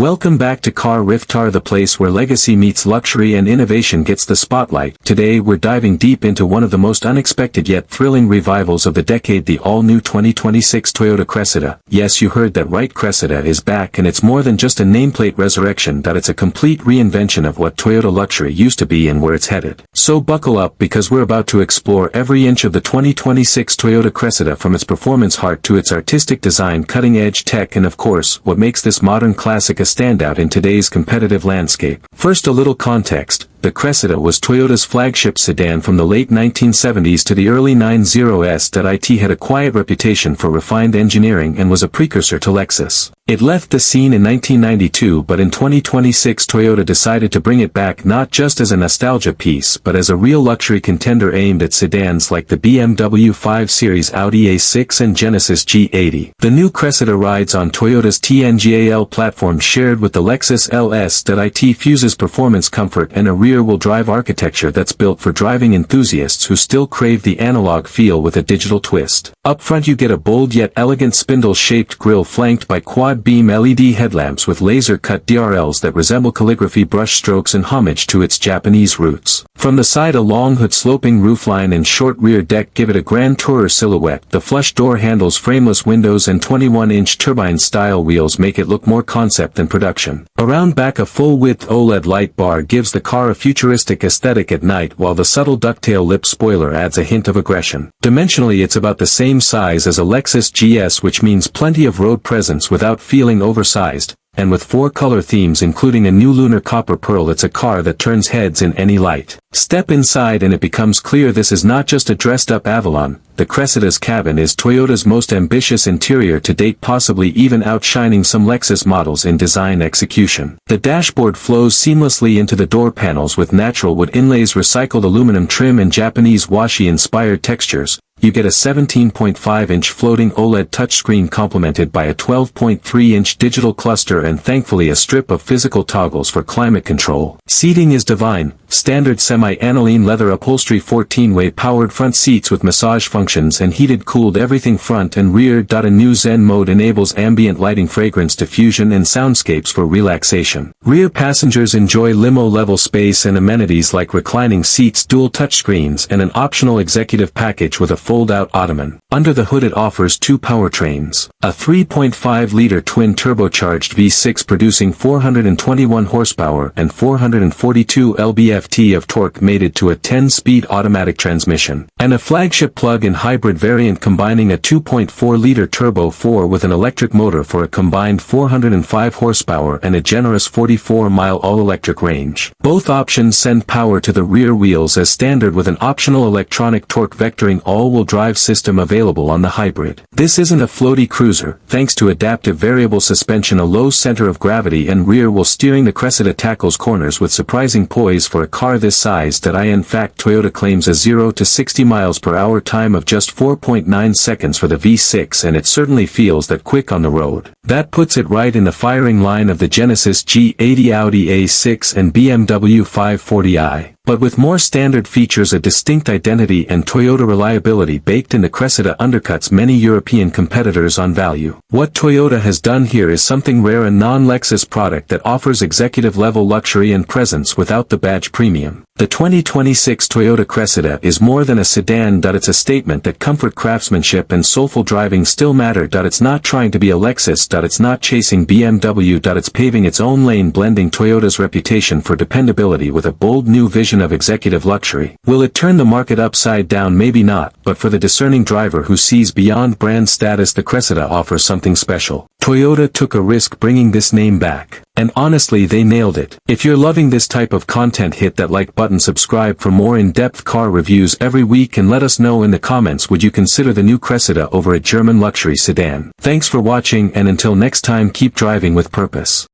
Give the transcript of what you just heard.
Welcome back to Car Riftar, the place where legacy meets luxury and innovation gets the spotlight. Today we're diving deep into one of the most unexpected yet thrilling revivals of the decade, the all-new 2026 Toyota Cressida. Yes, you heard that right, Cressida is back, and it's more than just a nameplate resurrection, that it's a complete reinvention of what Toyota luxury used to be and where it's headed. So buckle up, because we're about to explore every inch of the 2026 Toyota Cressida, from its performance heart to its artistic design, cutting-edge tech, and of course, what makes this modern classic a standout in today's competitive landscape. First, a little context. The Cressida was Toyota's flagship sedan from the late 1970s to the early 90s. It had a quiet reputation for refined engineering and was a precursor to Lexus. It left the scene in 1992, but in 2026 Toyota decided to bring it back, not just as a nostalgia piece but as a real luxury contender aimed at sedans like the BMW 5 Series, Audi A6 and Genesis G80. The new Cressida rides on Toyota's TNGAL platform shared with the Lexus LS. It fuses performance, comfort and a rear-wheel drive architecture that's built for driving enthusiasts who still crave the analog feel with a digital twist. Up front you get a bold yet elegant spindle-shaped grille flanked by quad-beam LED headlamps with laser-cut DRLs that resemble calligraphy brushstrokes in homage to its Japanese roots. From the side, a long hood, sloping roofline and short rear deck give it a grand tourer silhouette. The flush door handles, frameless windows and 21-inch turbine-style wheels make it look more concept than production. Around back, a full-width OLED light bar gives the car a futuristic aesthetic at night, while the subtle ducktail lip spoiler adds a hint of aggression. Dimensionally, it's about the same size as a Lexus GS, which means plenty of road presence without feeling oversized. And with 4 color themes including a new lunar copper pearl, it's a car that turns heads in any light. Step inside and it becomes clear this is not just a dressed-up Avalon. The Cressida's cabin is Toyota's most ambitious interior to date, possibly even outshining some Lexus models in design execution. The dashboard flows seamlessly into the door panels with natural wood inlays, recycled aluminum trim and Japanese washi-inspired textures. You get a 17.5-inch floating OLED touchscreen complemented by a 12.3-inch digital cluster and thankfully a strip of physical toggles for climate control. Seating is divine. Standard semi-aniline leather upholstery, 14-way powered front seats with massage functions and heated cooled everything front and rear. A new Zen Mode enables ambient lighting, fragrance diffusion and soundscapes for relaxation. Rear passengers enjoy limo-level space and amenities like reclining seats, dual touchscreens and an optional executive package with a fold-out ottoman. Under the hood it offers 2 powertrains. A 3.5-liter twin turbocharged V6 producing 421 horsepower and 442 lb-ft of torque mated to a 10-speed automatic transmission. And a flagship plug-in hybrid variant combining a 2.4-liter turbo 4 with an electric motor for a combined 405 horsepower and a generous 44-mile all-electric range. Both options send power to the rear wheels as standard, with an optional electronic torque vectoring all-wheel drive system available on the hybrid. This isn't a floaty cruiser. Thanks to adaptive variable suspension, a low center of gravity and rear-wheel steering, the Cressida tackles corners with surprising poise for a car this size. In fact, Toyota claims a 0 to 60 miles per hour time of just 4.9 seconds for the V6, and it certainly feels that quick on the road. That puts it right in the firing line of the Genesis G80, Audi A6 and BMW 540i. But with more standard features, a distinct identity and Toyota reliability baked in, the Cressida undercuts many European competitors on value. What Toyota has done here is something rare, a non-Lexus product that offers executive-level luxury and presence without the badge premium. The 2026 Toyota Cressida is more than a sedan. It's a statement that comfort, craftsmanship and soulful driving still matter. It's not trying to be a Lexus. It's not chasing BMW. It's paving its own lane, blending Toyota's reputation for dependability with a bold new vision of executive luxury. Will it turn the market upside down? Maybe not, but for the discerning driver who sees beyond brand status, the Cressida offers something special. Toyota took a risk bringing this name back. And honestly, they nailed it. If you're loving this type of content, hit that like button, subscribe for more in-depth car reviews every week, and let us know in the comments, would you consider the new Cressida over a German luxury sedan? Thanks for watching, and until next time, keep driving with purpose.